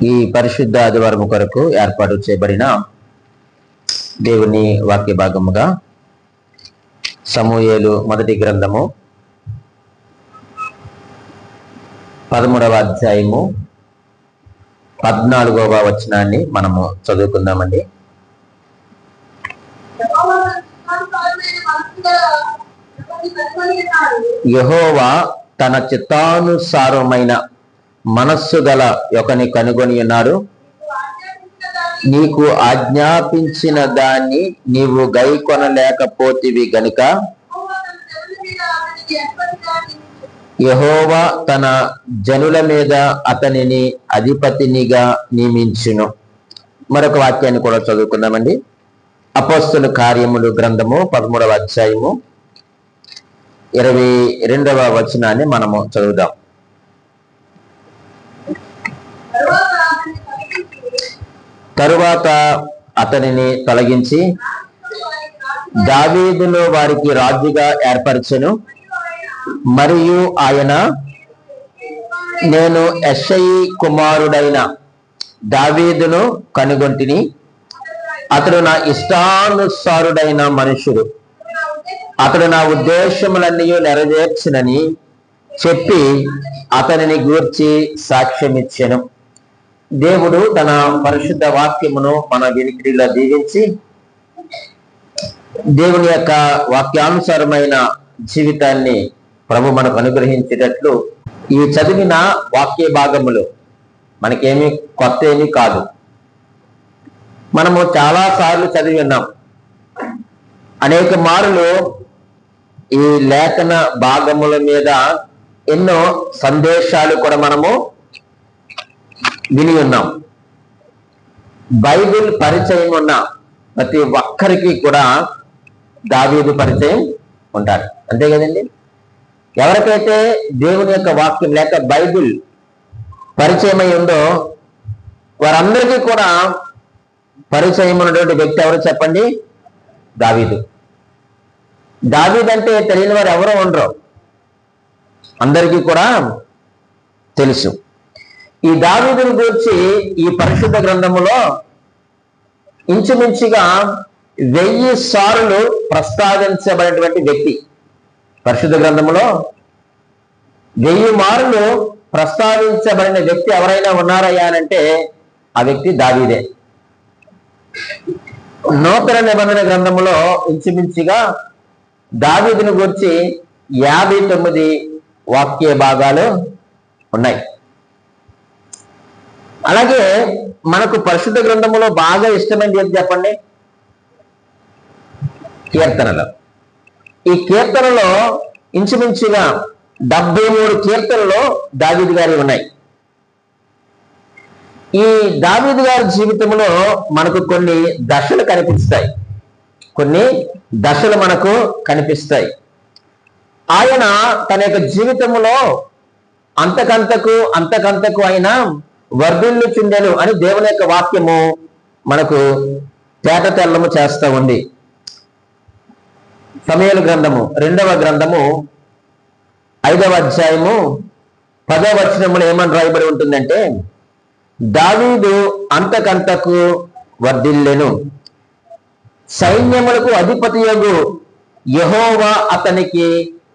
ఈ పరిశుద్ధ ఆదివారం కొరకు ఏర్పాటు చేయబడిన దేవుని వాక్య భాగముగా సమూయేలు మొదటి గ్రంథము 13వ అధ్యాయము 14వ వచనాన్ని మనము చదువుకుందామండి. యెహోవా తన చిత్తానుసారమైన మనస్సు గల ఒకని కనుగొని ఉన్నాడు. నీకు ఆజ్ఞాపించిన దాన్ని నీవు గైకొనలేకపోతివి గనుక యెహోవా తన జనుల మీద అతనిని అధిపతినిగా నియమించును. మరొక వాక్యాన్ని కూడా చదువుకుందామండి. అపోస్తలుల కార్యములు గ్రంథము 13వ అధ్యాయము 22వ వచనాన్ని మనము చదువుదాం. తరువాత అతనిని తొలగించి దావీదును వారికి రాజుగా ఏర్పరచెను. మరియు ఆయన, నేను యెష్షయి కుమారుడైన దావీదును కనుగొంటిని, అతడు నా ఇష్టానుసారుడైన మనుషుడు, అతడు నా ఉద్దేశములన్నీ నెరవేర్చునని చెప్పి అతనిని గూర్చి సాక్ష్యమిచ్చెను. దేవుడు తన పరిశుద్ధ వాక్యమును మన వినికిడిలో దీవించి దేవుని యొక్క వాక్యానుసారమైన జీవితాన్ని ప్రభు మనకు అనుగ్రహించేటట్లు ఈ చదివిన వాక్య భాగములు మనకేమీ కొత్త ఏమీ కాదు. మనము చాలా సార్లు చదివి ఉన్నాం. అనేక మారులు ఈ లేఖన భాగముల మీద ఎన్నో సందేశాలు కూడా మనము విని ఉన్నాం. బైబిల్ పరిచయం ఉన్న ప్రతి ఒక్కరికి కూడా దావీదు పరిచయం ఉంటాడు, అంతే కదండి. ఎవరికైతే దేవుని యొక్క వాక్యం లేక బైబిల్ పరిచయమై ఉందో వారందరికీ కూడా పరిచయం ఉన్నటువంటి వ్యక్తి ఎవరు చెప్పండి? దావీదు. దావీదు అంటే తెలియని వారు ఎవరో ఉండరు, అందరికీ కూడా తెలుసు. ఈ దావీదుని గురించి ఈ పరిశుద్ధ గ్రంథములో ఇంచుమించుగా 1000 సార్లు ప్రస్తావించబడినటువంటి వ్యక్తి. పరిశుద్ధ గ్రంథములో 1000 మార్లు ప్రస్తావించబడిన వ్యక్తి ఎవరైనా ఉన్నారయ్యా అంటే ఆ వ్యక్తి దావీదే. నూతన నిబంధన గ్రంథములో ఇంచుమించుగా దావీదుని గురించి 59 వాక్య భాగాలు ఉన్నాయి. అలాగే మనకు పరిశుద్ధ గ్రంథములో బాగా ఇష్టమైనది ఏది చెప్పండి? కీర్తనలు. ఈ కీర్తనలో ఇంచుమించుగా 73 కీర్తనలు దావీదు గారి ఉన్నాయి. ఈ దావీదు గారి జీవితంలో మనకు కొన్ని దశలు కనిపిస్తాయి, కొన్ని దశలు మనకు కనిపిస్తాయి. ఆయన తన యొక్క జీవితంలో అంతకంతకు ఆయన వర్ధిల్లుచుండెను అని దేవుని యొక్క వాక్యము మనకు తేట తెల్లము చేస్తూ ఉంది. సమూయేలు గ్రంథము 2వ గ్రంథము 5వ అధ్యాయము 10వ వచనములో ఏమని రాయబడి ఉంటుందంటే, దావీదు అంతకంతకు వర్ధిల్లెను, సైన్యములకు అధిపతియగు యెహోవా అతనికి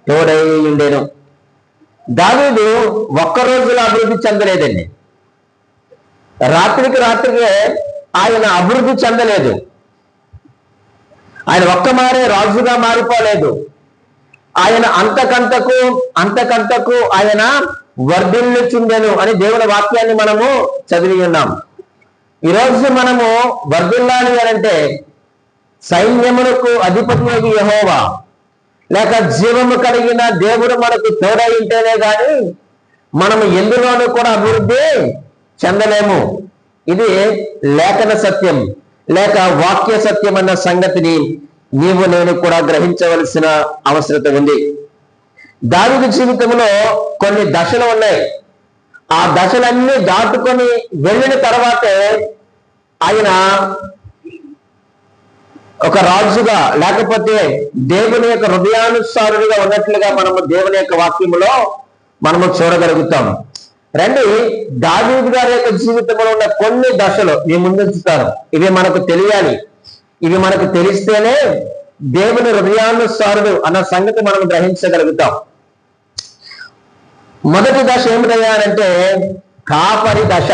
తోడై ఉండెను. దావీదు ఒక్క రోజులో అభివృద్ధి చెందలేదండి. రాత్రికి ఆయన అభివృద్ధి చెందలేదు. ఆయన ఒక్కమారే రాజుగా మారిపోలేదు. ఆయన అంతకంతకు ఆయన వర్ధిల్లుచుండెను అని దేవుని వాక్యాన్ని మనము చదివి ఉన్నాం. ఈరోజు మనము వర్ధిల్లాలి అంటే సైన్యములకు అధిపతి యెహోవా లేక జీవము కలిగిన దేవుడు మనకు తోడై ఉంటేనే కానీ మనము ఎందులోనూ కూడా అభివృద్ధి చెందలేము. ఇది లేఖన సత్యం లేక వాక్య సత్యం అన్న సంగతిని నీవు నేను కూడా గ్రహించవలసిన అవసరత ఉంది. దావీదు జీవితంలో కొన్ని దశలు ఉన్నాయి. ఆ దశలన్నీ దాటుకొని వెళ్ళిన తర్వాతే ఆయన ఒక రాజుగా లేకపోతే దేవుని యొక్క హృదయానుసారుడిగా ఉన్నట్లుగా మనము దేవుని యొక్క వాక్యములో మనము చూడగలుగుతాం. రండి, దావీదు గారి యొక్క జీవితంలో ఉన్న కొన్ని దశలు మీ ముందుంచుతాను. ఇవి మనకు తెలియాలి. ఇవి మనకు తెలిస్తేనే దేవుని హృదయానుసారుడు అన్న సంగతి మనం గ్రహించగలుగుతాం. మొదటి దశ ఏమిటయ్యానంటే కాపరి దశ.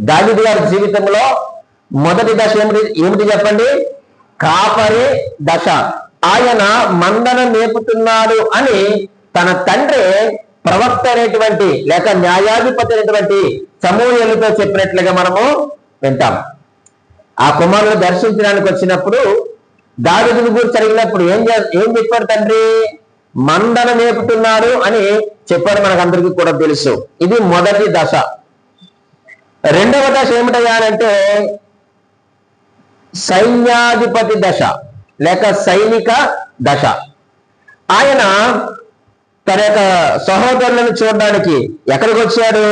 దావీదు గారి జీవితంలో మొదటి దశ ఏమిటి చెప్పండి? కాపరి దశ. ఆయన మందను మేపుతున్నాడు అని తన తండ్రి ప్రవక్త అనేటువంటి లేక న్యాయాధిపతి అయినటువంటి సమూయేలుతో చెప్పినట్లుగా మనము వింటాం. ఆ కుమారులు దర్శించడానికి వచ్చినప్పుడు దావీదు గురించి జరిగినప్పుడు ఏం చెప్పాడు తండ్రి? మందను మేపుతున్నాడు అని చెప్పాడు. మనకందరికీ కూడా తెలుసు. ఇది మొదటి దశ. రెండవ దశ ఏమిటయ్యానంటే సైన్యాధిపతి దశ లేక సైనిక దశ. ఆయన తన యొక్క సహోదరులను చూడడానికి ఎక్కడికి వచ్చాడు?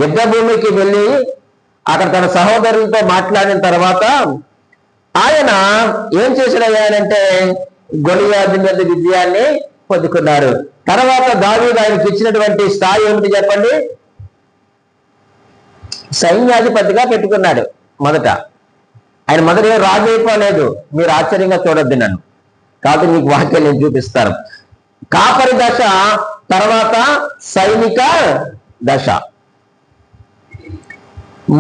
యుద్ధ భూమికి వెళ్ళి అక్కడ తన సహోదరులతో మాట్లాడిన తర్వాత ఆయన ఏం చేశాడంటే గొలియాతు మీద విజయాన్ని పొందుకున్నారు. తర్వాత దావీదు ఆయనకి ఇచ్చినటువంటి స్థాయి ఏమిటి చెప్పండి? సైన్యాధిపతిగా పెట్టుకున్నాడు. మొదట ఆయన మొదట రాజు అయిపోలేదు. మీరు ఆశ్చర్యంగా చూడొద్దు నన్ను, కాబట్టి మీకు వాక్యం నేను చూపిస్తాను. కాపరి దశ, తర్వాత సైనిక దశ.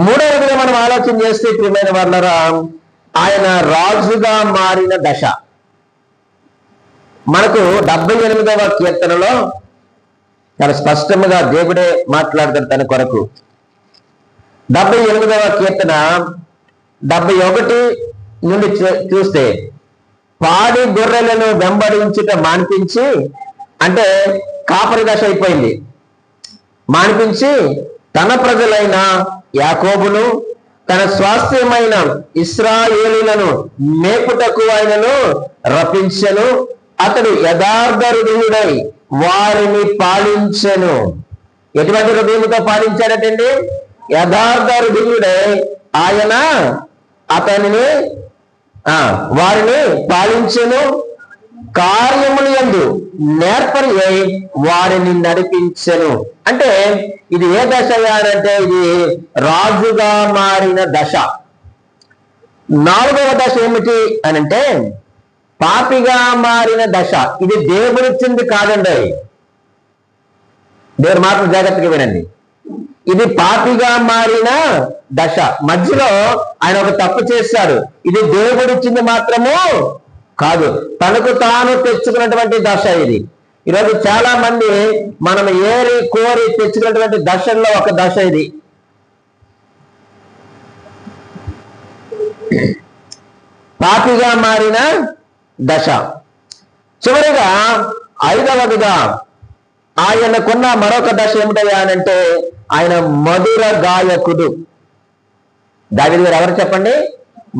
మూడవదిగా మనం ఆలోచన చేస్తే ప్రియమైన వాళ్ళరా, ఆయన రాజుగా మారిన దశ. మనకు 78వ కీర్తనలో చాలా స్పష్టంగా దేవుడే మాట్లాడతాడు తన కొరకు. 78వ కీర్తన 71 నుండి చూస్తే, పాడి గొర్రెలను వెంబడించుట మాన్పించి, అంటే కాపరి దశ అయిపోయింది, మాన్పించి తన ప్రజలైన యాకోబును తన స్వాస్థ్యమైన ఇశ్రాయేలులను మేపుటకు ఆయనను రప్పించెను. అతడు యథార్థ హృదయుడై వారిని పాలించెను. ఎటువంటి హృదయంతో పాలించాడటండి? యథార్థ హృదయుడై ఆయన అతనిని వారిని పాలించెను. కార్యములు యందు నేర్పరి అయి వారిని నడిపించెను. అంటే ఇది ఏ దశ అంటే ఇది రాజుగా మారిన దశ. నాలుగవ దశ ఏమిటి అనంటే పాపిగా మారిన దశ. ఇది దేవుడిచ్చింది కాదండి. దేవుడు మాత్రం జాగ్రత్తగా వినండి. ఇది పాపిగా మారిన దశ. మధ్యలో ఆయన ఒక తప్పు చేశాడు. ఇది దేవుడిచ్చింది మాత్రము కాదు, తనకు తాను తెచ్చుకున్నటువంటి దశ ఇది. ఈరోజు చాలా మంది మనం ఏరి కోరి తెచ్చుకున్నటువంటి దశల్లో ఒక దశ ఇది. పాపిగా మారిన దశ. చివరిగా ఐదవదిగా ఆయనకున్న మరొక దశ ఏమిటంటే ఆయన మధుర గాయకుడు. దావీదు గారు ఎవరు చెప్పండి?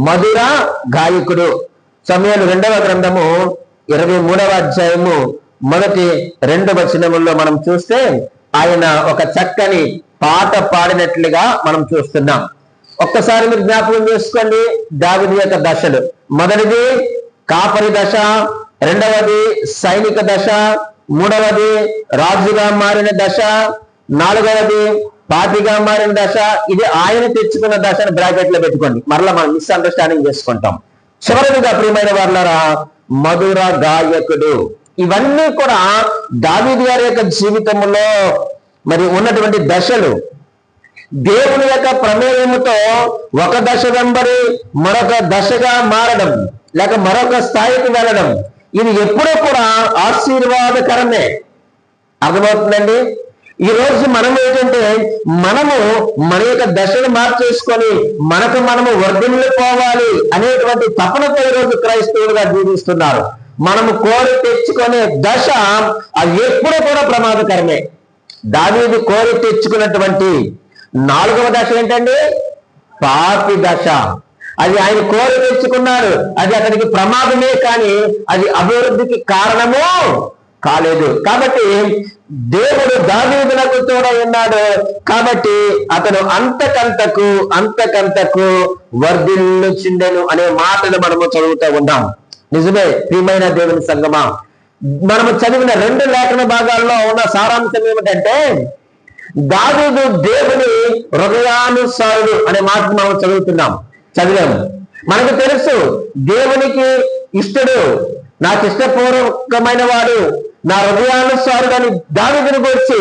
మధుర గాయకుడు. సమూయేలు 2వ గ్రంథము 23వ అధ్యాయము మొదటి 2 వచనముల్లో మనం చూస్తే ఆయన ఒక చక్కని పాట పాడినట్లుగా మనం చూస్తున్నాం. ఒక్కసారి మీరు జ్ఞాపకం చేసుకోండి దావీదు యొక్క దశలు. మొదటిది కాపరి దశ, రెండవది సైనిక దశ, మూడవది రాజుగా మారిన దశ, నాలుగవది పాపిగా మారిన దశ. ఇది ఆయన తెచ్చుకున్న దశను బ్రాకెట్ లో పెట్టుకోండి, మరలా మనం మిస్అండర్స్టాండింగ్ చేసుకుంటాం. చివరిగా ప్రియమైన వాళ్ళరా మధుర గాయకుడు. ఇవన్నీ కూడా దావీదు గారి యొక్క జీవితంలో మరి ఉన్నటువంటి దశలు. దేవుని యొక్క ప్రమేయముతో ఒక దశ వెంబడి మరొక దశగా మారడం లేక మరొక స్థాయికి వెళ్ళడం, ఇది ఎప్పుడూ కూడా ఆశీర్వాదకరమే. అర్థమవుతుందండి? ఈ రోజు మనం ఏంటంటే మనము మన యొక్క దశను మార్చేసుకొని మనకు మనము వర్ధిల్లిపోవాలి అనేటువంటి తపనతో ఈరోజు క్రైస్తవులుగా జీవిస్తున్నారు. మనము కోరి తెచ్చుకునే దశ అది ఎప్పుడూ కూడా ప్రమాదకరమే. దావీదు కోరి తెచ్చుకున్నటువంటి 4వ దశ ఏంటండి? పాపి దశ. అది ఆయన కోరి తెచ్చుకున్నారు. అది అతనికి ప్రమాదమే, కానీ అది అభివృద్ధికి కారణము కాలేదు. కాబట్టి దేవుడు దావీదునకు తోడై ఉన్నాడు. కాబట్టి అతను అంతకంతకు వర్ధిల్లుచుండెను అనే మాటలు మనము చదువుతూ ఉన్నాం. నిజమే ప్రియమైన దేవుని సంగమా, మనము చదివిన 2 లేఖన భాగాల్లో ఉన్న సారాంశం ఏమిటంటే దావీదు దేవుని హృదయానుసారుడు అనే మాట మనం చదివాము. మనకు తెలుసు దేవునికి ఇష్టడు, నాకు ఇష్టపూర్వకమైన వాడు, నా హృదయానుసారుడు అని దావీదుని గురించి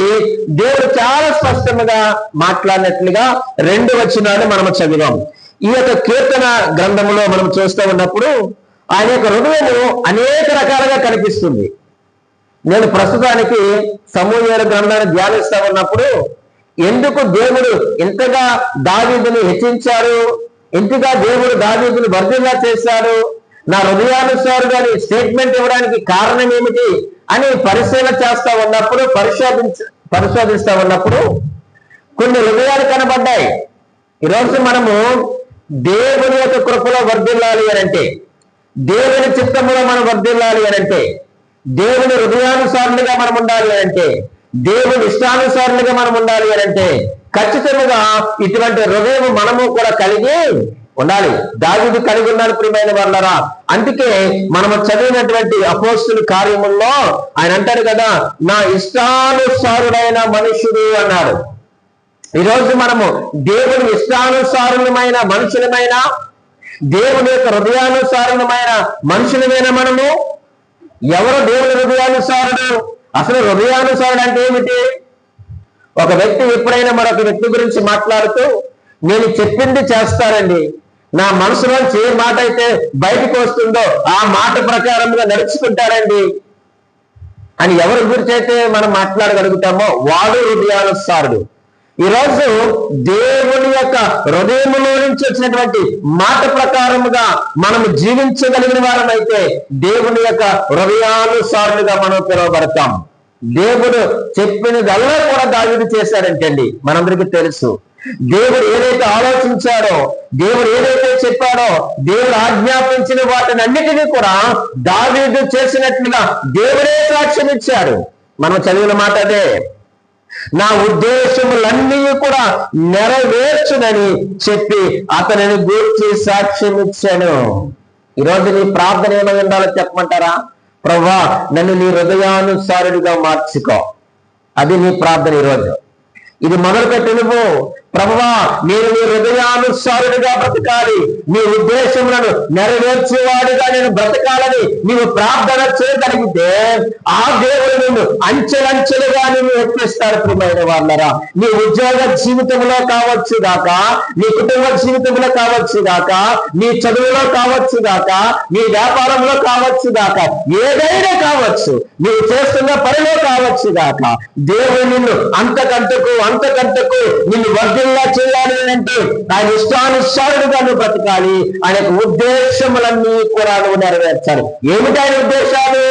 దేవుడు చాలా స్పష్టంగా మాట్లాడినట్లుగా 2 వచనాలు మనం చదివాం. ఈ యొక్క కీర్తన గ్రంథంలో మనం చూస్తూ ఉన్నప్పుడు ఆయన యొక్క హృదయము అనేక రకాలుగా కనిపిస్తుంది. నేను ప్రస్తుతానికి సమూయేలు గ్రంథాన్ని ధ్యానిస్తా ఉన్నప్పుడు ఎందుకు దేవుడు ఇంతగా దావీదుని హెచ్చించారు, ఇంతగా దేవుడు దావీదుని వర్ధిల్లా చేశాడు, నా హృదయానుసారుడు అని స్టేట్మెంట్ ఇవ్వడానికి కారణం ఏమిటి అని పరిశీలన చేస్తా ఉన్నప్పుడు పరిశోధిస్తా ఉన్నప్పుడు కొన్ని హృదయాలు కనబడ్డాయి. ఈరోజు మనము దేవుని యొక్క కృపలో వర్ధిల్లాలి అనంటే, దేవుని చిత్తములో మనం వర్ధిల్లాలి అనంటే, దేవుని హృదయానుసారులుగా మనం ఉండాలి అనంటే, దేవుని ఇష్టానుసారులుగా మనం ఉండాలి అనంటే ఖచ్చితంగా ఇటువంటి హృదయం మనము కూడా కలిగి ఉండాలి. దావీదు కలిగి ఉన్నాడు ప్రియమైన వాళ్ళరా. అందుకే మనము చదివినటువంటి అపోస్తుల కార్యముల్లో ఆయన అంటారు కదా, నా ఇష్టానుసారుడైన మనుషుడు అన్నాడు. ఈరోజు మనము దేవుని ఇష్టానుసారులమైన మనుషులమైన, దేవుని యొక్క హృదయానుసారమైన మనుషులమైన మనము. ఎవరు దేవుని హృదయానుసారుడు? అసలు హృదయానుసారుడు అంటే ఏమిటి? ఒక వ్యక్తి ఎప్పుడైనా మరొక వ్యక్తి గురించి మాట్లాడుతూ నేను చెప్పింది చేస్తానండి, నా మనసులోంచి ఏ మాట అయితే బయటకు వస్తుందో ఆ మాట ప్రకారంగా నడుచుకుంటారండి అని ఎవరి గురించి అయితే మనం మాట్లాడగలుగుతామో వాడు హృదయానుసారుడు. ఈరోజు దేవుని యొక్క హృదయములో నుంచి వచ్చినటువంటి మాట ప్రకారముగా మనము జీవించగలిగిన వారమైతే దేవుని యొక్క హృదయానుసారులుగా మనం పిలువబడతాం. దేవుడు చెప్పినదల్లా కూడా దావీదు చేశాడంటండి. మనందరికీ తెలుసు దేవుడు ఏదైతే ఆలోచించాడో, దేవుడు ఏదైతే చెప్పాడో, దేవుడు ఆజ్ఞాపించిన వాటిని అన్నిటినీ కూడా దావీదు చేసినట్లుగా దేవుడే సాక్ష్యం ఇచ్చాడు. మనం చదివిన మాట అదే, నా ఉద్దేశములన్నీ కూడా నెరవేర్చునని చెప్పి అతనిని గూర్చి సాక్ష్యం ఇచ్చాను. ఈరోజు నీ ప్రార్థన ఏమై ఉండాలో చెప్పమంటారా? ప్రభువా, నన్ను నీ హృదయానుసారుడిగా మార్చుకో. అది నీ ప్రార్థన ఈరోజు. ఇది మొదలుపెట్టి నువ్వు, ప్రభువా నేను నీ హృదయానుసారుడిగా బ్రతకాలి, నీ ఉద్దేశములను నెరవేర్చేవాడిగా నేను బ్రతకాలని నీవు ప్రార్థన చేయగలిగితే ఆ దేవుడు నిన్ను అంచెలంచెలుగా నిన్ను హెచ్చిస్తాడు. ప్రియమైన వాళ్ళరా, నీ ఉద్యోగ జీవితంలో కావచ్చు గాక, నీ కుటుంబ జీవితంలో కావచ్చు గాక, నీ చదువులో కావచ్చు గాక, నీ వ్యాపారంలో కావచ్చు గాక, ఏదైనా కావచ్చు, నీవు చేస్తున్న పనిలో కావచ్చు గాక, దేవుడు నిన్ను అంతకంతకు నిన్ను వర్ధిల్లా చేయాలి అంటే ఆయన ఇష్టానుసారుడుగా నువ్వు బ్రతకాలి. ఆయన ఉద్దేశములన్నీ కూడా నువ్వు నెరవేర్చాలి. ఏమిటి ఆయన ఉద్దేశాలు?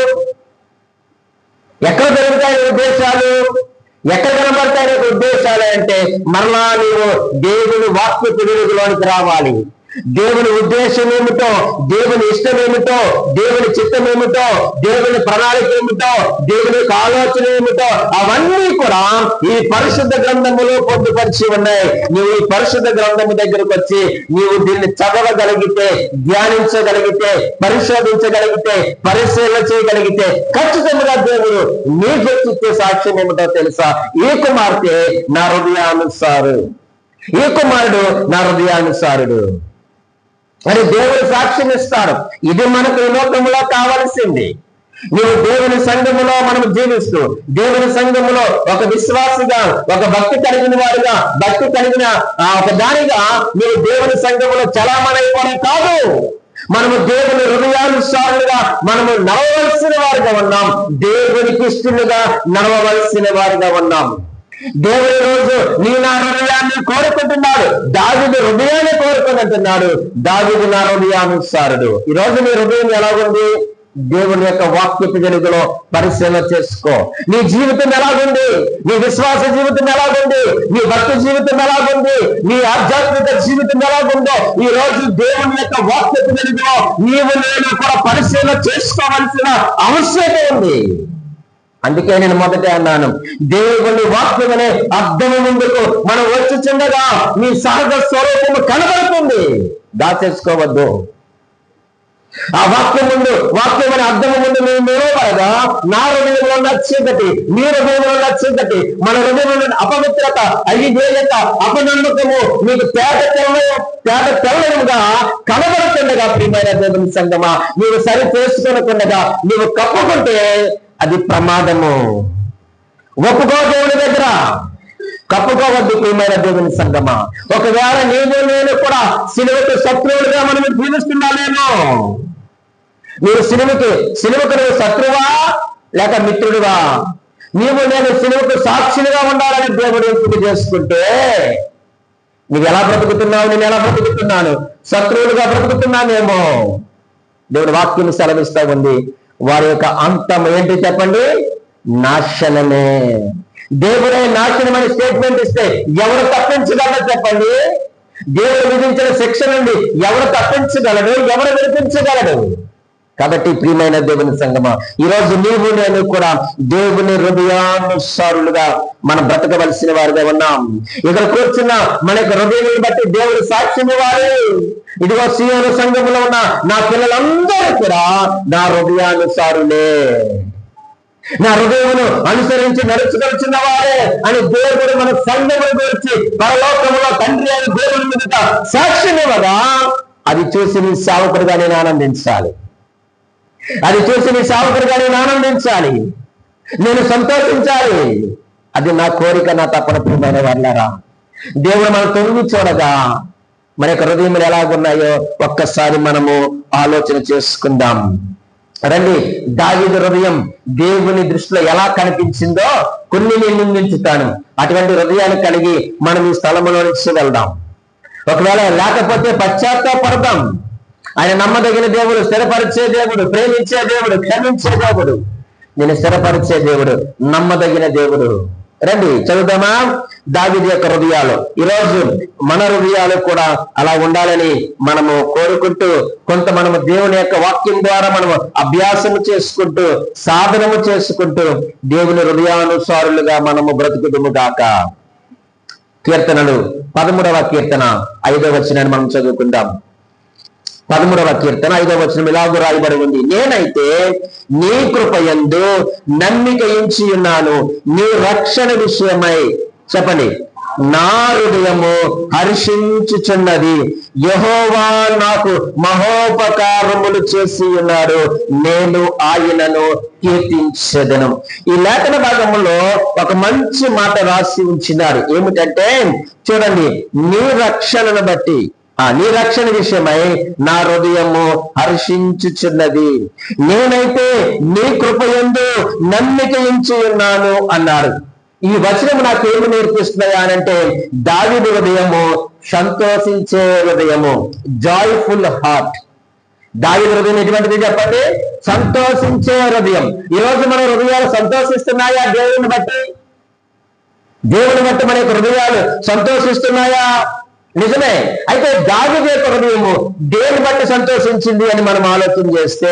ఎక్కడ జరుగుతాయి ఉద్దేశాలు? ఎక్కడ కనబడతాయి ఉద్దేశాలు అంటే మరలా నీవు దేవుని వాక్య వెలుగులోనికి రావాలి. దేవుని ఉద్దేశం ఏమిటో, దేవుని ఇష్టం ఏమిటో, దేవుని చిత్తం ఏమిటో, దేవుని ప్రణాళిక ఏమిటో, దేవుని యొక్క ఆలోచన ఏమిటో అవన్నీ కూడా ఈ పరిశుద్ధ గ్రంథములో పొందుపరిచి ఉన్నాయి. నువ్వు ఈ పరిశుద్ధ గ్రంథము దగ్గరకు వచ్చి నీవు దీన్ని చదవగలిగితే, ధ్యానించగలిగితే, పరిశోధించగలిగితే, పరిశీలన చేయగలిగితే ఖచ్చితంగా దేవుడు నీ గురించి సాక్ష్యం ఏమిటో తెలుసా? ఈ కుమార్తె నా హృదయానుసారు, ఈ కుమారుడు నా హృదయానుసారుడు అని దేవుడు సాక్ష్యం ఇస్తాడు. ఇది మనకు ఈ లోకంలో కావలసింది. నువ్వు దేవుని సంఘములో మనం జీవిస్తూ, దేవుని సంఘములో ఒక విశ్వాసిగా, ఒక భక్తి కలిగిన వాడుగా, భక్తి కలిగిన ఒక దానిగా నువ్వు దేవుని సంఘములో చలామణైపోవడం కాదు. మనము దేవుని హృదయానుసారులుగా మనము నడవవలసిన వారుగా ఉన్నాం. దేవునికి ఇష్టలుగా నడవవలసిన వారుగా ఉన్నాం. దేవుడి రోజు నీ నా హృదయాన్ని కోరుకుంటున్నాడు. దావీదు హృదయాన్ని కోరుకుంటున్నాడు. దావీదు నా హృదయానుసారుడు. ఈరోజు నీ హృదయం ఎలాగుంది? దేవుని యొక్క వాక్యపు వెలుగులో పరిశీలన చేసుకో. నీ జీవితం ఎలాగుంది? నీ విశ్వాస జీవితం ఎలాగుంది? నీ భక్తి జీవితం ఎలాగుంది? నీ ఆధ్యాత్మిక జీవితం ఎలాగుందో ఈ రోజు దేవుని యొక్క వాక్యపు వెలుగులో నీవు నేను కూడా పరిశీలన చేసుకోవాల్సిన అవసరం ఉంది. అందుకే నేను మొదటే అన్నాను, దేవుని వాక్యమనే అర్థము ముందుకు మనం వచ్చి చిన్నగా నీ సహజ స్వరూపము కనబడుతుంది. దాచేసుకోవద్దు. ఆ వాక్యం ముందు, వాక్యం అనే అర్థం ముందు మేము నిలబడగా నా హృదయంలో ఉన్న చీకటి, మీ హృదయంలో ఉన్న చీకటి, మన హృదయంలో అపవిత్రత, అవిధేయత, అపనమ్మకము మీకు తెల్లముగా కనబడుతుండగా ప్రియమైన దేవుని సంగమా, నీవు సరి చేసుకోనకుండగా నీవు కప్పుకుంటే అది ప్రమాదము. ఒప్పుకో దేవుని దగ్గర, కప్పుకోవద్దు ప్రియమైన దేవుని సంగమా. ఒకవేళ నీవు నేను కూడా సిలువకు శత్రువులుగా మనం జీవిస్తున్నామేమో. నీవు సిలువకు నువ్వు శత్రువా లేక మిత్రుడువా? నీవు నేను సిలువకు సాక్షులుగా ఉండాలని దేవుడు ఎంపిక చేసుకుంటే నువ్వు ఎలా బ్రతుకుతున్నావు, నేను ఎలా బ్రతుకుతున్నాను? శత్రువులుగా బ్రతుకుతున్నానేమో. దేవుడు వాక్యం సెలవిస్తా ఉంది, వారి యొక్క అంతం ఏంటి చెప్పండి? నాశనమే. దేవుడే నాశనం అని స్టేట్మెంట్ ఇస్తే ఎవరు తప్పించగలరు చెప్పండి? దేవుడు విధించిన శిక్ష నుండి ఎవరు తప్పించగలడు? ఎవరు విడిపించగలడు? కాబట్టి ప్రియమైన దేవుని సంగమా, ఈరోజు నీవు నేను కూడా దేవుని హృదయానుసారులుగా మనం బ్రతకవలసిన వారిగా ఉన్నాం. ఇక్కడ కూర్చున్న మన యొక్క హృదయాన్ని బట్టి దేవుడు సాక్ష్యం ఇవ్వాలి. ఇదిగో సీయోను సంఘములో ఉన్న నా పిల్లలందరూ కూడా నా హృదయానుసారులే, నా హృదయమును అనుసరించి నడుచుకొచ్చిన వారే అని దేవుడు మన సంఘమును గురించి పరలోకములో తండ్రి అని దేవుని మీద సాక్ష్యం ఇవ్వగా అది చూసి నీ సేవకుడిగా నేను ఆనందించాలి. అది చూసి నీ సేవకుడిగా నేను ఆనందించాలి, నేను సంతోషించాలి. అది నా కోరిక, నా తపన ప్రియమైన వాళ్ళారా. దేవుడు మనం తొంగి చూడగా మన యొక్క హృదయములు ఎలాగున్నాయో ఒక్కసారి మనము ఆలోచన చేసుకుందాం. రండి, దావీదు హృదయం దేవుని దృష్టిలో ఎలా కనిపించిందో కొన్ని నేను నిందించుతాను. అటువంటి హృదయాన్ని కలిగి మనం ఈ స్థలంలో నుంచి వెళ్దాం. ఒకవేళ లేకపోతే పశ్చాత్తాపడదాం. ఆయన నమ్మదగిన దేవుడు, స్థిరపరిచే దేవుడు, ప్రేమించే దేవుడు, క్షమించే దేవుడు, నేను స్థిరపరిచే దేవుడు, నమ్మదగిన దేవుడు. రండి చదువుదామా దావీదు యొక్క హృదయాలు. ఈరోజు మన హృదయాలు కూడా అలా ఉండాలని మనము కోరుకుంటూ మనము దేవుని యొక్క వాక్యం ద్వారా మనము అభ్యాసము చేసుకుంటూ సాధనము చేసుకుంటూ దేవుని హృదయానుసారులుగా మనము బ్రతుకుదుము గాక. కీర్తనలు 13వ కీర్తన 5వ వచనాన్ని మనం చదువుకుందాం. 13వ కీర్తన 5వ వచనం ఇలాగూ రాయబడి ఉంది, నేనైతే నీ కృపయందు నమ్మిక ఉంచి ఉన్నాను, నీ రక్షణ విషయమై చెప్పండి నా హృదయము హర్షించుచున్నది, యెహోవా నాకు మహోపకారములు చేసి ఉన్నాడు, నేను ఆయనను కీర్తించెదను. ఈ లేఖన భాగంలో ఒక మంచి మాట రాసి ఉంచినారు. ఏమిటంటే చూడండి, నీ రక్షణను బట్టి, నీ రక్షణ విషయమై నా హృదయము హర్షించుచున్నది, నేనైతే నీ కృపయందు నమ్మిక ఉంచి ఉన్నాను అన్నారు. ఈ వచనం నాకేమి నేర్పిస్తున్నాయా అనంటే దావీదు హృదయము సంతోషించే హృదయము, జాయ్ఫుల్ హార్ట్. దావీదు హృదయం ఎటువంటిది చెప్పండి? సంతోషించే హృదయం. ఈరోజు మన హృదయాలు సంతోషిస్తున్నాయా? దేవుని బట్టి మన యొక్క హృదయాలు సంతోషిస్తున్నాయా? నిజమే. అయితే దావీదు యొక్క హృదయము దేని బట్టి సంతోషించింది అని మనం ఆలోచన చేస్తే,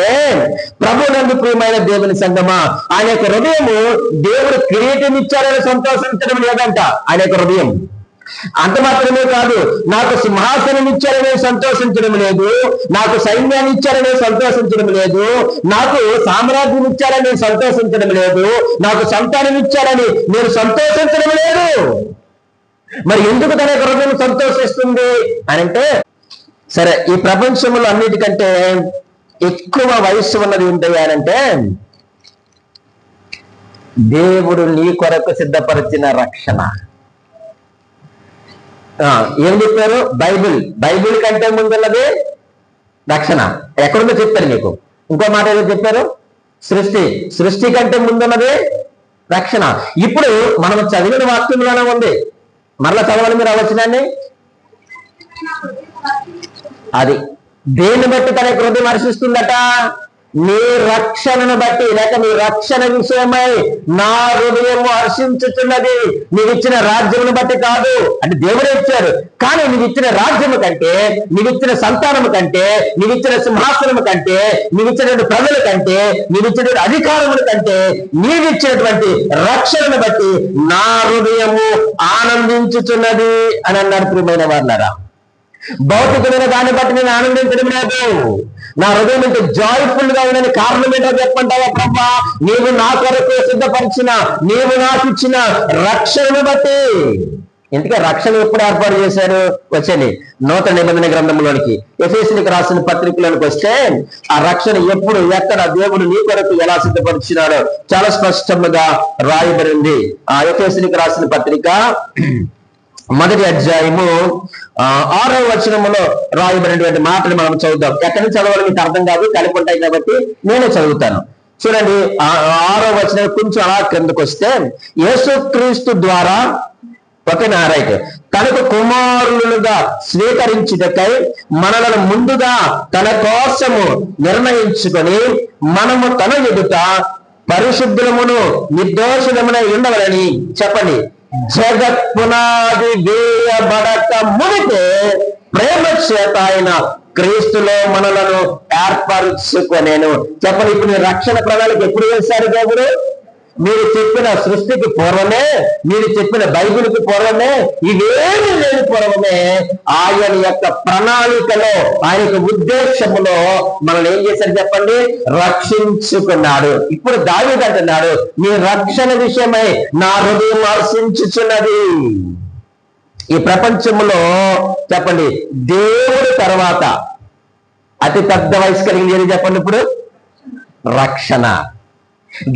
ప్రభువునందు ప్రియమైన దేవుని సంగమా, ఆయన యొక్క హృదయము దేవుడు కిరీటం ఇచ్చారని సంతోషించడం లేదంట. ఆయన యొక్క హృదయం అంత మాత్రమే కాదు, నాకు సింహాసనం ఇచ్చారనే సంతోషించడం లేదు, నాకు సైన్యాన్ని ఇచ్చారనే సంతోషించడం లేదు, నాకు సామ్రాజ్యం ఇచ్చారని సంతోషించడం లేదు, నాకు సంతానం ఇచ్చారని నేను సంతోషించడం లేదు. మరి ఎందుకు తన హృదయం సంతోషిస్తుంది అనంటే, సరే ఈ ప్రపంచంలో అన్నిటికంటే ఎక్కువ వయస్సు ఉన్నది ఏంటి అనంటే, దేవుడు నీ కొరకు సిద్ధపరిచిన రక్షణ. ఏం చెప్పారు? బైబిల్ కంటే ముందున్నది రక్షణ. ఎక్కడుందో చెప్పారు మీకు. ఇంకో మాట ఏదో చెప్పారు, సృష్టి కంటే ముందున్నది రక్షణ. ఇప్పుడు మనం చదివిన వాక్యంలోనే ఉంది. మరలా చదవాలి మీరు అవసరాన్ని. అది దేన్ని బట్టి తన హృదయం హర్షిస్తుందట? నీ రక్షణను బట్టి, లేక నీ రక్షణ విషయమై నా హృదయము హర్షించుతున్నది. నీవిచ్చిన రాజ్యమును బట్టి కాదు, అంటే దేవుడే ఇచ్చారు, కానీ నీవిచ్చిన రాజ్యము కంటే, నీవిచ్చిన సంతానము కంటే, నీవిచ్చిన సింహాసనము కంటే, నీవిచ్చినటువంటి ప్రజల కంటే, నీవిచ్చినటువంటి అధికారముల కంటే, నీవిచ్చినటువంటి రక్షణను బట్టి నా హృదయము ఆనందించుతున్నది అని అన్నారు ప్రియమైన వాళ్ళారా. భౌతికమైన దాన్ని బట్టి నేను ఆనందించడం లేదు. నా హృదయం ఇంత జాయ్ఫుల్ గా ఉందని కారణం ఏంటో చెప్పంటావా ప్రభా? నీవు నా కొరకు సిద్ధపరిచిన, నీవు నాకు ఇచ్చిన రక్షణను బట్టి. ఇందుకే రక్షణ ఎప్పుడు ఏర్పాటు చేశారు? వచ్చండి నూతన నిబంధన గ్రంథంలోనికి, ఎఫెసీయులకు రాసిన పత్రికలోనికి వస్తే ఆ రక్షణ ఎప్పుడు, ఎక్కడ దేవుడు నీ కొరకు ఎలా సిద్ధపరిచినాడో చాలా స్పష్టంగా రాయబడింది. ఆ ఎఫెసీయులకు రాసిన పత్రిక 1వ అధ్యాయము 6వ వచనములో రాయబడినటువంటి మాటలు మనం చదువుతాం. ఎక్కడి నుంచి చదవాలి మీకు అర్థం కాదు, కలిపి ఉంటాయి కాబట్టి నేనే చదువుతాను. చూడండి 6వ వచనం కొంచెం అలా క్రిందకు వస్తే, యేసుక్రీస్తు ద్వారా ఓకేనా రైట్, తనకు కుమారులుగా స్వీకరించుటకై మనలను ముందుగా తన కోసము నిర్ణయించుకొని మనము తన ఎదుట పరిశుద్ధులమును నిర్దోషులమునై ఉండవలని చెప్పండి. జగత్ పునాది వేయబడక మునిపే ప్రేమ చేత ఆయన క్రీస్తులో మనలను ఏర్పరుచుకొనేను. చెప్పండి, ఇప్పుడు రక్షణ ప్రణాళిక ఎప్పుడు వేశారు దేవుడు? మీరు చెప్పిన సృష్టికి పూర్వమే, మీరు చెప్పిన బైబిల్కి పూర్వమే, ఇవేమి లేని పూర్వమే ఆయన యొక్క ప్రణాళికలో, ఆయన యొక్క ఉద్దేశములో మనల్ని ఏం చేశారు చెప్పండి? రక్షించుకున్నాడు. ఇప్పుడు దావీదు అంటున్నాడు, మీ రక్షణ విషయమై నా హృదయం హర్షించుచున్నది. ఈ ప్రపంచంలో చెప్పండి, దేవుడి తర్వాత అతి పెద్ద వయసు కలిగింది ఏది చెప్పండి? ఇప్పుడు రక్షణ.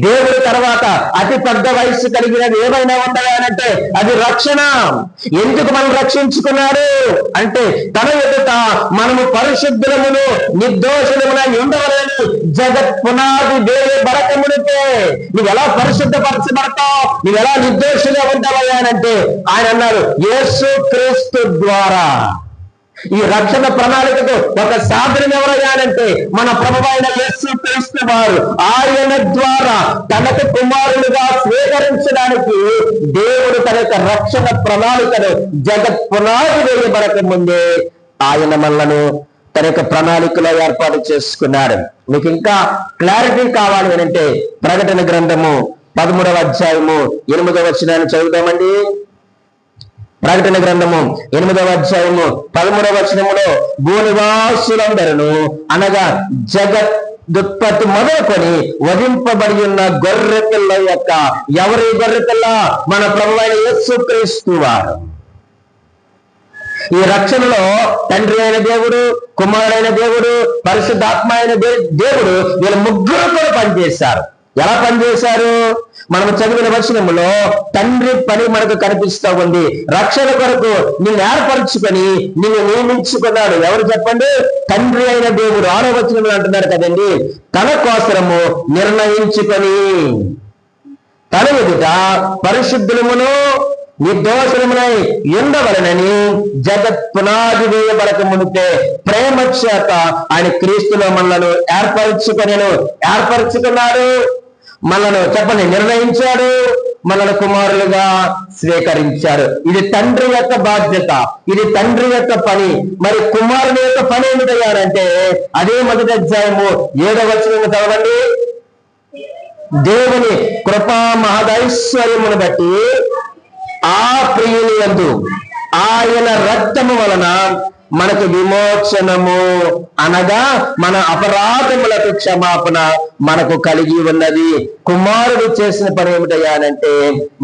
దేవుడి తర్వాత అతి పెద్ద వయస్సు కలిగినది ఏమైనా ఉందా అంటే అది రక్షణ. ఎందుకు మనం రక్షించుకున్నాడు అంటే, తన ఎదుట మనము పరిశుద్ధులమును నిర్దోషులమునై ఉండవలని జగత్ పునాది వేయబడక మునిపే. నువ్వు ఎలా పరిశుద్ధపరచబడతావు, నువ్వు ఎలా నిర్దోషులుగా ఉంటావయ్యా అంటే ఆయన అన్నారు, యేసు క్రీస్తు ద్వారా. ఈ రక్షణ ప్రణాళికకు ఒక సాధనం ఎవరయ్యానంటే మన ప్రభువైన యేసు క్రీస్తు వారు. ఆయన ద్వారా తనకు కుమారులుగా స్వీకరించడానికి దేవుడు తన యొక్క రక్షణ ప్రణాళికను జగత్ పునాది వేయబడక ముందే ఆయన మనలను తన యొక్క ప్రణాళికలో ఏర్పాటు చేసుకున్నాడు. మీకు ఇంకా క్లారిటీ కావాలి అంటే ప్రకటన గ్రంథము 13వ అధ్యాయము 8వ వచనాన్ని చదువుతామండి. ప్రకటన గ్రంథము 8వ అధ్యాయము 13వ వచనములో, భూనివాసులందరూ అనగా జగదుత్పత్తి మొదలుకొని వధింపబడి ఉన్న గొర్రె పిల్ల యొక్క, ఎవరి గొర్రె పిల్ల? మన ప్రభువైన యేసుక్రీస్తు వారు. ఈ రక్షణలో తండ్రి అయిన దేవుడు, కుమారుడైన దేవుడు, పరిశుద్ధాత్మ అయిన దేవుడు, వీళ్ళ ముగ్గురు కూడా పనిచేశారు. ఎలా పనిచేశారు? మనం చదివిన వచనములో తండ్రి పని మనకు కనిపిస్తూ ఉంది. రక్షణ కొరకు నిన్ను ఏర్పరచుకొని నిన్ను నియమించుకున్నాడు. ఎవరు చెప్పండి? తండ్రి అయిన దేవుడు. 6వ వచనంలో అంటున్నారు కదండి, తన కోసము నిర్ణయించుకొని తన ఎదుట పరిశుద్ధులమును నిర్దోషులమునై ఉండవలనని జగత్ పునాది వేయబడక మునిపే ప్రేమ చేత ఆయన క్రీస్తులో మనలను ఏర్పరచుకున్నాడు. మనను చెప్పండి నిర్ణయించాడు, మనను కుమారులుగా స్వీకరించారు. ఇది తండ్రి యొక్క బాధ్యత, ఇది తండ్రి యొక్క పని. మరి కుమారుని యొక్క పని ఏమిటయ్యారంటే అదే 1వ అధ్యాయము 7వ వచనం చదవండి. దేవుని కృపా మహదైశ్వర్యమును బట్టి ఆ ప్రియుని యందు ఆయన రక్తము వలన మనకు విమోచనము, అనగా మన అపరాధములకు క్షమాపణ మనకు కలిగి ఉన్నది. కుమారుడు చేసిన పని ఏమిటయ్యానంటే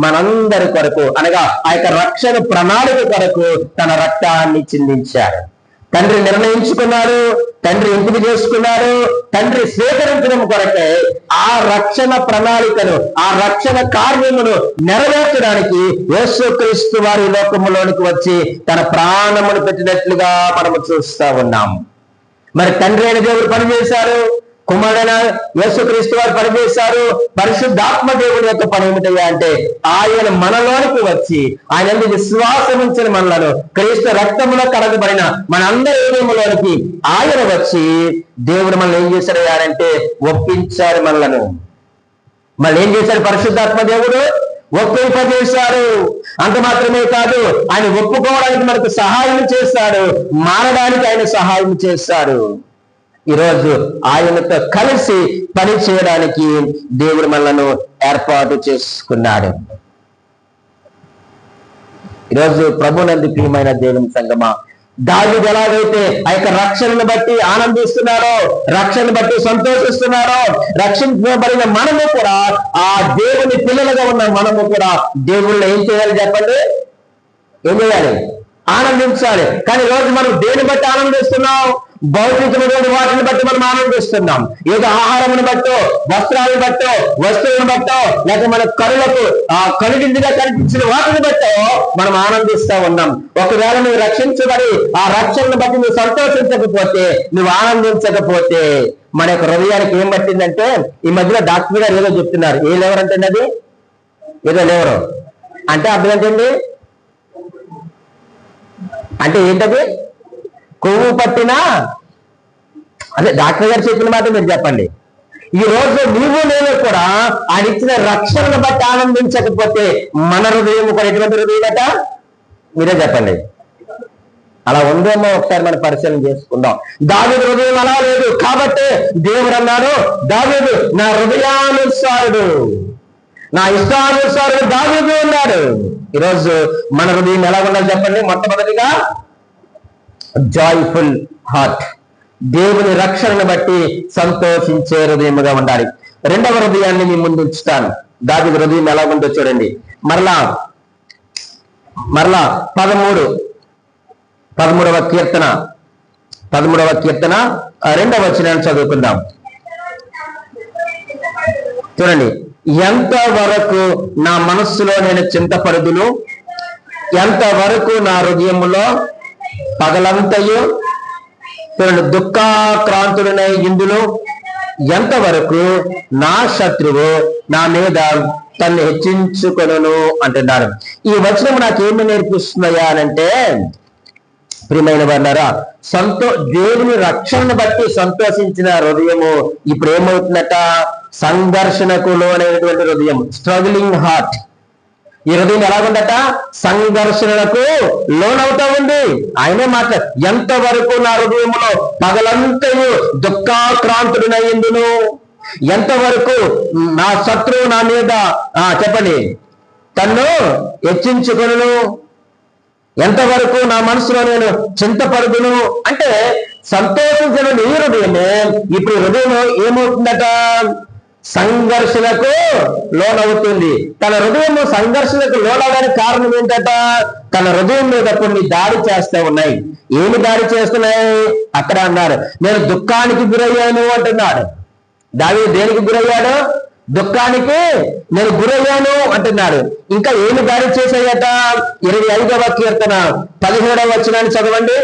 మనందరి కొరకు, అనగా ఆ యొక్క రక్షణ ప్రణాళిక కొరకు తన రక్తాన్ని చిందించాడు. తండ్రి నిర్ణయించుకున్నాడు, తండ్రి ఎంపిక చేసుకున్నాడు, తండ్రి స్వీకరించడం కొరకే ఆ రక్షణ ప్రణాళికను, ఆ రక్షణ కార్యమును నెరవేర్చడానికి యేసుక్రీస్తు వారి లోకములోనికి వచ్చి తన ప్రాణమును పెట్టినట్లుగా మనము చూస్తా ఉన్నాం. మరి తండ్రి అయిన దేవుడు పనిచేశారు, కుమారుడైన యేసుక్రీస్తు వారు పనిచేశారు. పరిశుద్ధాత్మ దేవుడి యొక్క పని ఏమిటయ్యా అంటే ఆయన మనలోనికి వచ్చి ఆయన విశ్వాసం ఉంచిన మనలను క్రీస్తు రక్తములో కలగబడిన మనందరి హృదయములోనికి ఆయన వచ్చి దేవుడు మనల్ని ఏం చేశాడయ్యా అంటే ఒప్పించారు మనలను. మళ్ళీ ఏం చేశాడు పరిశుద్ధాత్మ దేవుడు? ఒప్పింపజేశాడు. అంత మాత్రమే కాదు, ఆయన ఒప్పుకోవడానికి మనకు సహాయం చేస్తాడు, మారడానికి ఆయన సహాయం చేస్తాడు. ఈరోజు ఆయనతో కలిసి పని చేయడానికి దేవుడు మనలను ఏర్పాటు చేసుకున్నాడు. ఈరోజు ప్రభునందు ప్రియమైన దేవుని సంగమా, దావీదు ఎలాగైతే ఆ యొక్క రక్షణను బట్టి ఆనందిస్తున్నారో, రక్షణను బట్టి సంతోషిస్తున్నారో, రక్షించబడిన మనము కూడా, ఆ దేవుని పిల్లలుగా ఉన్న మనము కూడా దేవుళ్ళు ఏం చేయాలి చెప్పండి? ఏం చేయాలి? ఆనందించాలి. కానీ రోజు మనం దేని బట్టి ఆనందిస్తున్నాం? భౌతికమైన వాటిని బట్టి మనం ఆనందిస్తున్నాం. ఏదో ఆహారమును బట్టో, వస్త్రాలను బట్టో, వస్తువులను బట్టో, లేక మన కనులకు కనువిందుగా కనిపించిన వాటిని బట్టో మనం ఆనందిస్తూ ఉన్నాం. ఒకవేళ నువ్వు రక్షించబడి ఆ రక్షణను బట్టి నువ్వు సంతోషించకపోతే, నువ్వు ఆనందించకపోతే, మన యొక్క హృదయానికి ఏం పట్టిందంటే, ఈ మధ్యలో డాక్టర్ గారు ఏదో చెప్తున్నారు. ఏ లేవర్ అంటే అది ఏదో లేవరు అంటే అర్థం ఏంటండి? అంటే ఏంటది? కొవ్వు పట్టినా, అదే డాక్టర్ గారు చెప్పిన మాట మీరు చెప్పండి. ఈ రోజు నీవు నేను కూడా ఆయన ఇచ్చిన రక్షణను బట్టి ఆనందించకపోతే మన హృదయం కూడా ఎటువంటి హృదయమట? మీరే చెప్పండి. అలా ఉందేమో ఒకసారి మనం పరిశీలన చేసుకుందాం. దావీదు హృదయం అలా లేదు. కాబట్టి దేవుడు అన్నాడు, దావీదు నా హృదయానుసారుడు, నా ఇష్టానుసారుడు దావీదు ఉన్నాడు. ఈరోజు మన హృదయం ఎలా ఉండాలి చెప్పండి? మొట్టమొదటిగా జాయ్ఫుల్ హార్ట్, దేవుని రక్షణను బట్టి సంతోషించే హృదయముగా ఉండాలి. రెండవ హృదయాన్ని మీ ముందు ఉంచుతాను. దావీదు హృదయం ఎలా ఉందో చూడండి. మరలా 13వ కీర్తన 2వ వచనాన్ని చదువుకుందాం. చూడండి. ఎంతవరకు నా మనస్సులో నేను చింతపరుదును, ఎంతవరకు నా హృదయములో పగలంతయు చూడండి దుఃఖాక్రాంతుడనై ఇందులో, ఎంతవరకు నా శత్రువు నా మీద తను హెచ్చించుకొనును అంటున్నారు. ఈ వచనం నాకేమి నేర్పిస్తున్నాయా అనంటే, ప్రియమైన వారులారా, దేవుని రక్షణను బట్టి సంతోషించిన హృదయము ఇప్పుడు ఏమవుతుందట? సంఘర్షణకు లోనైనటువంటి హృదయం, స్ట్రగ్లింగ్ హార్ట్. ఈ హృదయం ఎలాగుందట? సంఘర్షణలకు లోనవుతా ఉంది. ఆయనే మాట్లాడు, ఎంతవరకు నా హృదయంలో పగలంతయు దుఃఖాక్రాంతుడినయ్యిందును, ఎంతవరకు నా శత్రువు నా మీద చెప్పండి తన్ను హెచ్చించుకొనును, ఎంతవరకు నా మనసులో నేను చింతపడుదును. అంటే సంతోషించిన నీ హృదయమే ఇప్పుడు హృదయం ఏమవుతుందట? సంఘర్షణకు లోనవుతుంది. తన హృదయం సంఘర్షణకు లోనవడానికి కారణం ఏంటట? తన హృదయం మీద కొన్ని దాడి చేస్తూ ఉన్నాయి. ఏమి దాడి చేస్తున్నాయి? అక్కడ అన్నారు, నేను దుఃఖానికి గురయ్యాను అంటున్నాడు. దావీదు దేనికి గురయ్యాడు? దుఃఖానికి నేను గురయ్యాను అంటున్నాడు. ఇంకా ఏమి దాడి చేశాయట? 25వ కీర్తన 17వ వచనాన్ని చదవండి.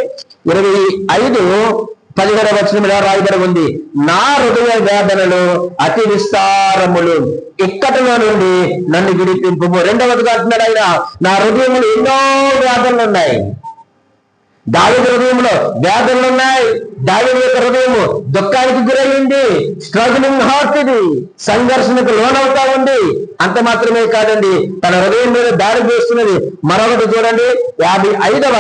25:17 వచనం ఇలా రాయబడి ఉంది, నా హృదయ వేదనలు అతి విస్తారములు, ఇక్కటలో నుండి నన్ను విడిపింపుము. రెండవదిగా అంటున్నాడు ఆయన, నా హృదయంలో ఎన్నో వేదనలు ఉన్నాయి. దావీదు హృదయంలో వేదనలు ఉన్నాయి. దావీదు యొక్క హృదయము దుఃఖానికి గురయ్యింది. స్ట్రగ్లింగ్ హార్ట్, ఇది సంఘర్షణకు లోనవుతా ఉంది. అంత మాత్రమే కాదండి, తన హృదయం మీద దాడి చేస్తున్నది. మరొకటి చూడండి, 55వ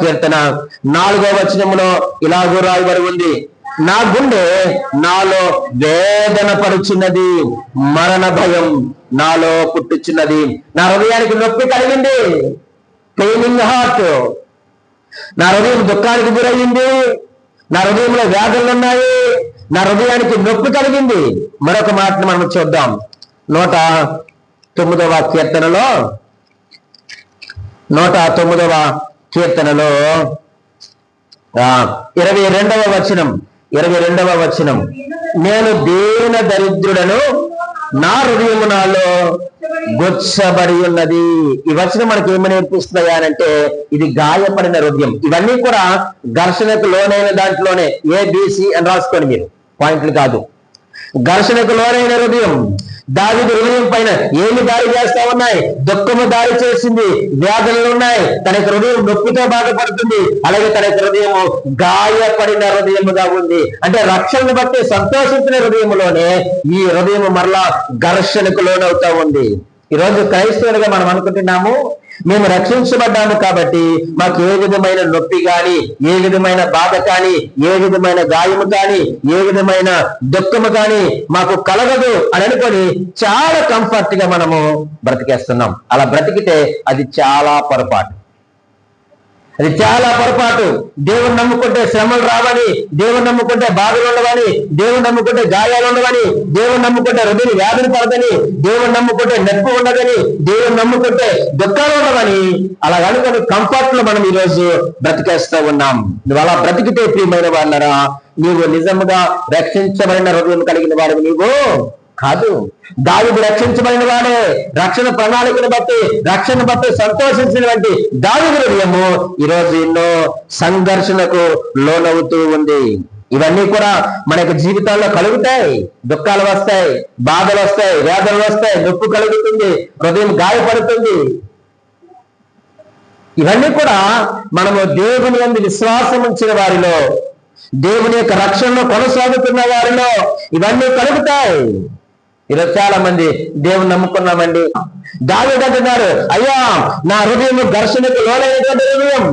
కీర్తన 4వ వచనములో ఇలాగూ రాయబడి ఉంది, నా గుండె నాలో వేదన పడుచున్నది, మరణ భయం నాలో పుట్టుచున్నది. నా హృదయానికి నొప్పి కలిగింది, పెయినింగ్ హార్ట్. నా హృదయం దుఃఖానికి గురయ్యింది, నా హృదయంలో వేదనలు ఉన్నాయి, నా హృదయానికి నొప్పి కలిగింది. మరొక మాటను మనం చూద్దాం. 109వ కీర్తనలో 109వ కీర్తనలో 22వ వచనం, నేను దీన దరిద్రుడను, నా హృదయము నాలో గొచ్చబడి ఉన్నది. ఈ వచనం మనకి ఏమని నేర్పిస్తున్నాయా అంటే, ఇది గాయపడిన హృదయం. ఇవన్నీ కూడా ఘర్షణకు లోనైన దాంట్లోనే ABC అని రాసుకోండి మీరు, పాయింట్లు కాదు. ఘర్షణకు లోనైన హృదయం. దావీదు హృదయం పైన ఏమి దాడి చేస్తా ఉన్నాయి? దుఃఖము దాడి చేసింది, వ్యాధులు ఉన్నాయి, తన హృదయం నొప్పితో బాధపడుతుంది. అలాగే తన హృదయము గాయపడిన హృదయముగా ఉంది. అంటే రక్షణను బట్టి సంతోషించిన హృదయములోనే ఈ హృదయము మరలా ఘర్షణకు లోనవుతా ఉంది. ఈరోజు క్రైస్తవులుగా మనం అనుకుంటున్నాము, మేము రక్షించబడ్డాము కాబట్టి మాకు ఏ విధమైన నొప్పి కానీ, ఏ విధమైన బాధ కానీ, ఏ విధమైన గాయము కానీ, ఏ విధమైన దుఃఖము కానీ మాకు కలగదు అని అనుకొని చాలా కంఫర్ట్ గా మనము బ్రతికేస్తున్నాం. అలా బ్రతికితే అది చాలా పొరపాటు. అది చాలా పొరపాటు. దేవుని నమ్ముకుంటే శ్రమలు రావని, దేవుని నమ్ముకుంటే బాధలు ఉండవని, దేవుని నమ్ముకుంటే గాయాలు ఉండవని, దేవుని నమ్ముకుంటే హృదయ వ్యాధులు పడదని, దేవుని నమ్ముకుంటే నొప్పి ఉండదని, దేవుని నమ్ముకుంటే దుఃఖాలు ఉండవని అలా అనుకుని కంఫర్ట్ లో మనం ఈరోజు బ్రతికేస్తూ ఉన్నాం. నువ్వు అలా బ్రతికితే ప్రియమైన వాళ్ళరా, నీవు నిజంగా రక్షించబడిన హృదయం కలిగిన వాడు నీవు కాదు. దావీదు రక్షించబడిన వాడే. రక్షణ ప్రణాళికను బట్టి సంతోషించినటువంటి దావీదు హృదయము ఈరోజు ఎన్నో సంఘర్షణకు లోనవుతూ ఉంది. ఇవన్నీ కూడా మన యొక్క జీవితాల్లో కలుగుతాయి. దుఃఖాలు వస్తాయి, బాధలు వస్తాయి, వేదనలు వస్తాయి, నొప్పి కలుగుతుంది, హృదయం గాయపడుతుంది. ఇవన్నీ కూడా మనము దేవుని యందు విశ్వాసం ఉంచిన వారిలో, దేవుని యొక్క రక్షణలో కొనసాగుతున్న వారిలో ఇవన్నీ కలుగుతాయి. ఈరోజు చాలా మంది దేవుని నమ్ముకున్నామండి. దావీదు అంటున్నారు, అయ్యా నా హృదయం ఘర్షణకు లోనైనటువంటి హృదయం,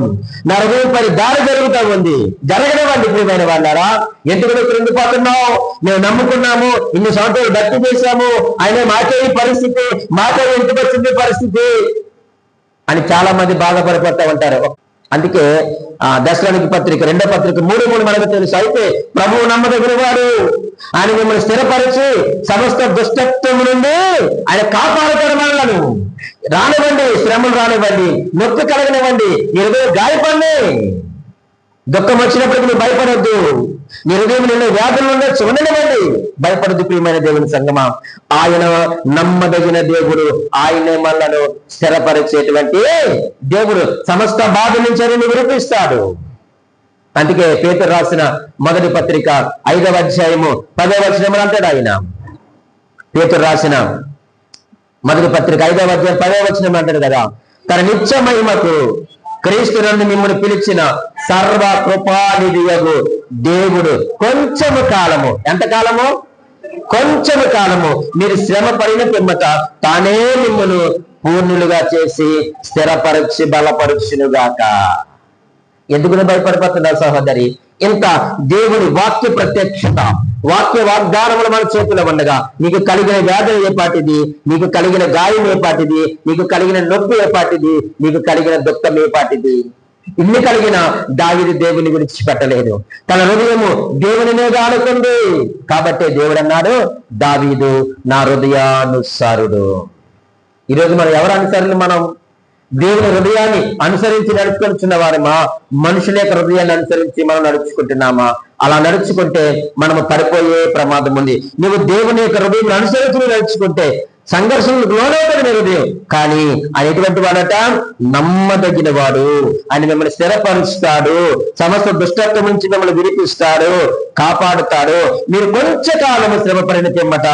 నా హృదయం పై దారి జరుగుతూ ఉంది. జరగనివ్వండి ప్రియమైన వాళ్ళారా. ఎందుకు కృంగిపోతున్నావు? మేము నమ్ముకున్నాము, ఇన్ని సంవత్సరాలు భక్తి చేశాము, ఆయన మాకే పరిస్థితి, మాకే ఇంటికి వచ్చింది పరిస్థితి అని చాలా మంది బాధపడిపోతూ ఉంటారు. అందుకే దశలోనికి పత్రిక 2వ పత్రిక 3:3 మనకు తెలుసు. అయితే ప్రభువు నమ్మదగిన వాడు, ఆయన మిమ్మల్ని స్థిరపరిచి సమస్త దుష్టత్వం నుండి ఆయన కాపాడుతాడు. మనలను రానివ్వండి, శ్రమలు రానివ్వండి, నొప్పి కలగనివ్వండి, హృదయం గాయపడి దుఃఖం వచ్చినప్పటికీ నువ్వు భయపడొద్దు. నీ హృదయం నిన్న వ్యాధులు ఉండొచ్చు, ఉండనివ్వండి, భయపడద్దు ప్రియమైన దేవుని సంగమా. ఆయన నమ్మదగిన దేవుడు, ఆయనే మనలను స్థిరపరిచేటువంటి దేవుడు. సమస్త బాధ నుంచి ఆయన విడిపిస్తాడు. అందుకే పేతురు రాసిన మొదటి పత్రిక 5వ అధ్యాయము 10వ వచనం అంటాడు ఆయన. పేతురు రాసిన మొదటి పత్రిక 5వ అధ్యాయం 10వ వచనం అంటాడు కదా, తన నిత్య మహిమకు క్రీస్తు నందు మిమ్మల్ని పిలిచిన సర్వ కృపానిధియగు దేవుడు కొంచెము కాలము, ఎంతకాలము? కొంచెము కాలము మీరు శ్రమ పడిన పిమ్మట తానే మిమ్మల్ని పూర్ణులుగా చేసి స్థిరపరచి బలపరచునుగాక. ఎందుకు భయపడిపోతున్నావు సహోదరి? ఇంత దేవుని వాక్య ప్రత్యక్షత, వాక్య వాగ్దానములు మన చేతిలో ఉండగా నీకు కలిగిన వ్యాధులు ఏ పాటిది, నీకు కలిగిన గాయం ఏ పాటిది, నీకు కలిగిన నొప్పి ఏ పాటిది, నీకు కలిగిన దుఃఖం ఏ పాటిది? ఇన్ని కలిగిన దావీదు దేవుని విడిచిపెట్టలేదు. తన హృదయము దేవుని మీద ఆనుకుంది. కాబట్టే దేవుడు అన్నాడు, దావీదు నా హృదయానుసారుడు. ఈరోజు మనం ఎవరు అనుసరులు? మనం దేవుని హృదయాన్ని అనుసరించి నడుచుకుంటున్న వారమా? మనుషుల యొక్క హృదయాన్ని అనుసరించి మనం నడుచుకుంటున్నామా? అలా నడుచుకుంటే మనము పడిపోయే ప్రమాదం ఉంది. నువ్వు దేవుని యొక్క హృదయం అనుసరించి నడుచుకుంటే సంఘర్షణలకు లోనవుతుంది హృదయం. కానీ ఆయన ఎటువంటి వాడట? నమ్మదగిన వాడు. ఆయన మిమ్మల్ని స్థిరపరుస్తాడు, సమస్త దుష్టత్వం నుంచి మిమ్మల్ని విడిపిస్తాడు, కాపాడుతాడు. మీరు కొంచెం కాలము శ్రమ పడిన పిమ్మట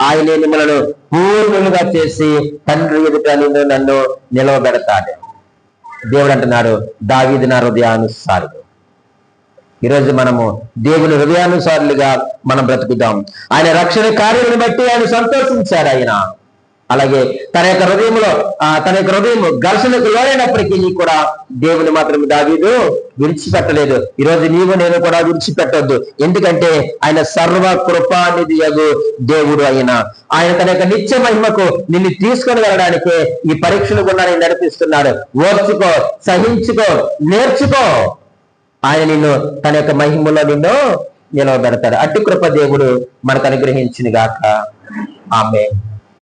ఆయనే మిమ్మల్ని పూర్ణులుగా చేసి తండ్రి ఎదుట నన్ను నిలవబెడతాడు. దేవుడు అంటున్నాడు, దావీదు నా హృదయానుసారుడు. ఈరోజు మనము దేవుని హృదయానుసారులుగా మనం బ్రతుకుదాం. ఆయన రక్షణ కార్యాలను బట్టి ఆయన సంతోషించాడు. ఆయన అలాగే తన యొక్క హృదయం ఘర్షణకు లోనైనప్పటికీ కూడా దేవుని మాత్రం దావీదు విడిచిపెట్టలేదు. ఈరోజు నీవు నేను కూడా విడిచిపెట్టొద్దు. ఎందుకంటే ఆయన సర్వ కృపానిధియగు దేవుడు. ఆయన తన యొక్క నిత్య మహిమకు నిన్ను తీసుకొని వెళ్ళడానికి ఈ పరీక్షలు కూడా నేను నడిపిస్తున్నాడు. ఓర్చుకో, సహించుకో, నేర్చుకో. ఆయన నిన్ను తన యొక్క మహిమలో నిన్ను నిలవబెడతాడు. అట్టి కృప దేవుడు మనకు అనుగ్రహించును గాక. ఆమేన్.